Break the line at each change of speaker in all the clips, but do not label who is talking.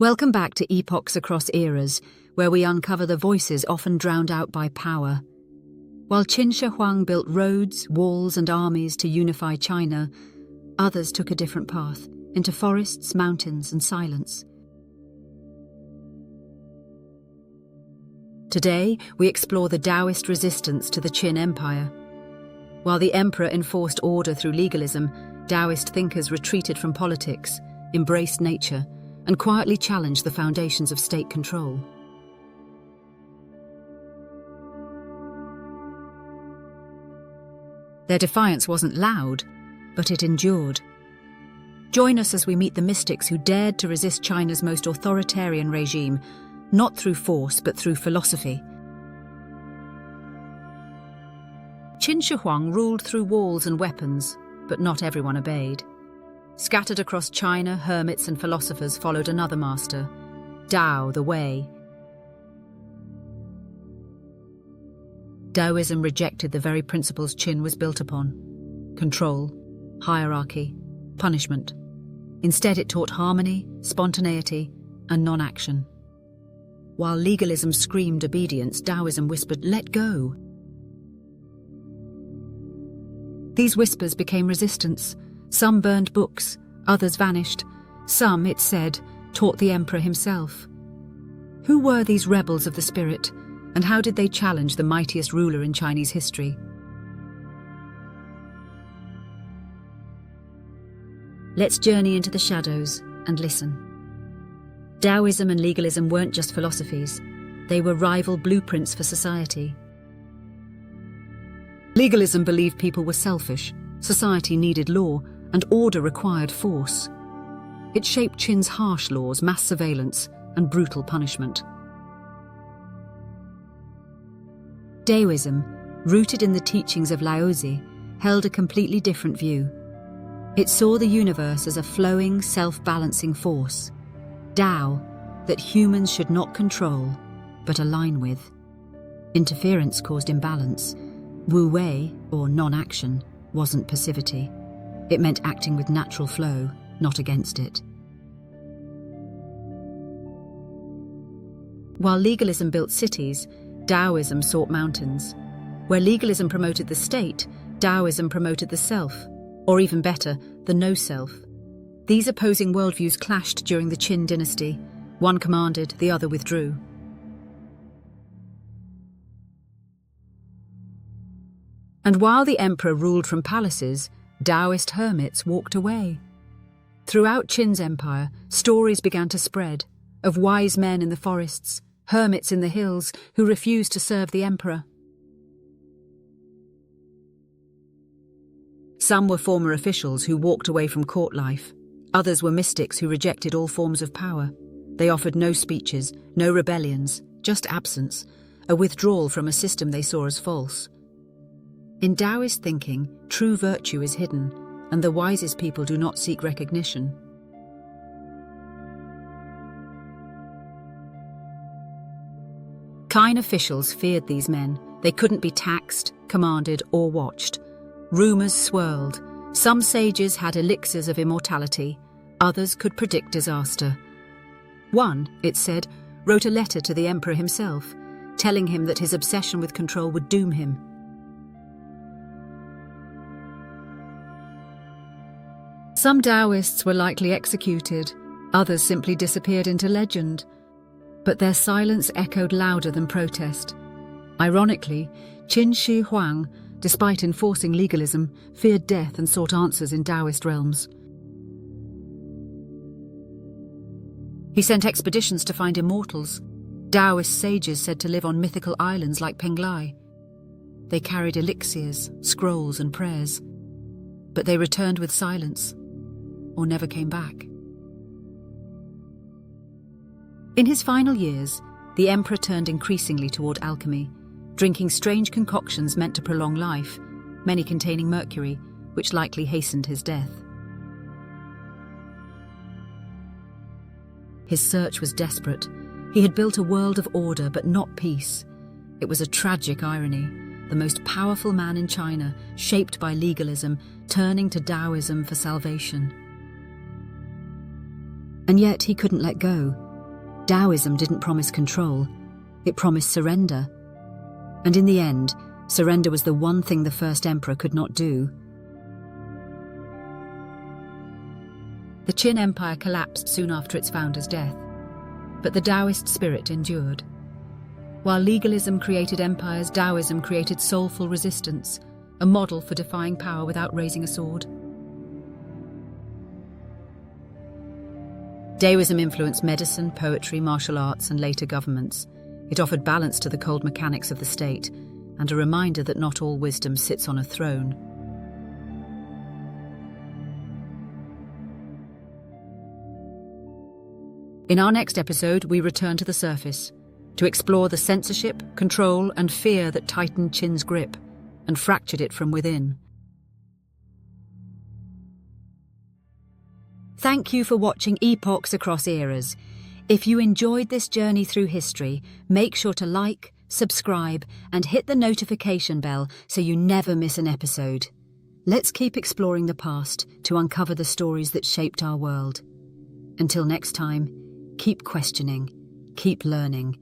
Welcome back to Epochs Across Eras, where we uncover the voices often drowned out by power. While Qin Shi Huang built roads, walls and armies to unify China, others took a different path, into forests, mountains and silence. Today, we explore the Daoist resistance to the Qin Empire. While the emperor enforced order through legalism, Daoist thinkers retreated from politics, embraced nature, and quietly challenged the foundations of state control. Their defiance wasn't loud, but it endured. Join us as we meet the mystics who dared to resist China's most authoritarian regime, not through force but through philosophy. Qin Shi Huang ruled through walls and weapons, but not everyone obeyed. Scattered across China, hermits and philosophers followed another master, Tao, the Way. Taoism rejected the very principles Qin was built upon: control, hierarchy, punishment. Instead, it taught harmony, spontaneity, and non-action. While legalism screamed obedience, Taoism whispered, "Let go." These whispers became resistance. Some burned books, others vanished. Some, it said, taught the emperor himself. Who were these rebels of the spirit, and how did they challenge the mightiest ruler in Chinese history? Let's journey into the shadows and listen. Taoism and legalism weren't just philosophies. They were rival blueprints for society. Legalism believed people were selfish, society needed law, and order required force. It shaped Qin's harsh laws, mass surveillance, and brutal punishment. Daoism, rooted in the teachings of Laozi, held a completely different view. It saw the universe as a flowing, self-balancing force. Tao, that humans should not control, but align with. Interference caused imbalance. Wu Wei, or non-action, wasn't passivity. It meant acting with natural flow, not against it. While legalism built cities, Taoism sought mountains. Where legalism promoted the state, Taoism promoted the self, or even better, the no-self. These opposing worldviews clashed during the Qin dynasty. One commanded, the other withdrew. And while the emperor ruled from palaces, Daoist hermits walked away. Throughout Qin's empire, stories began to spread of wise men in the forests, hermits in the hills who refused to serve the emperor. Some were former officials who walked away from court life. Others were mystics who rejected all forms of power. They offered no speeches, no rebellions, just absence, a withdrawal from a system they saw as false. In Daoist thinking, true virtue is hidden, and the wisest people do not seek recognition. Qin officials feared these men. They couldn't be taxed, commanded, or watched. Rumors swirled. Some sages had elixirs of immortality. Others could predict disaster. One, it said, wrote a letter to the emperor himself, telling him that his obsession with control would doom him. Some Daoists were likely executed, others simply disappeared into legend. But their silence echoed louder than protest. Ironically, Qin Shi Huang, despite enforcing legalism, feared death and sought answers in Daoist realms. He sent expeditions to find immortals, Daoist sages said to live on mythical islands like Penglai. They carried elixirs, scrolls and prayers, but they returned with silence, or never came back. In his final years, the emperor turned increasingly toward alchemy, drinking strange concoctions meant to prolong life, many containing mercury, which likely hastened his death. His search was desperate. He had built a world of order, but not peace. It was a tragic irony. The most powerful man in China, shaped by legalism, turning to Taoism for salvation. And yet he couldn't let go. Daoism didn't promise control, it promised surrender. And in the end, surrender was the one thing the first emperor could not do. The Qin Empire collapsed soon after its founder's death, but the Daoist spirit endured. While legalism created empires, Daoism created soulful resistance, a model for defying power without raising a sword. Daoism influenced medicine, poetry, martial arts, and later governments. It offered balance to the cold mechanics of the state, and a reminder that not all wisdom sits on a throne. In our next episode, we return to the surface, to explore the censorship, control, and fear that tightened Qin's grip and fractured it from within. Thank you for watching Epochs Across Eras. If you enjoyed this journey through history, make sure to like, subscribe, and hit the notification bell so you never miss an episode. Let's keep exploring the past to uncover the stories that shaped our world. Until next time, keep questioning, keep learning,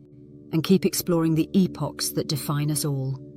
and keep exploring the epochs that define us all.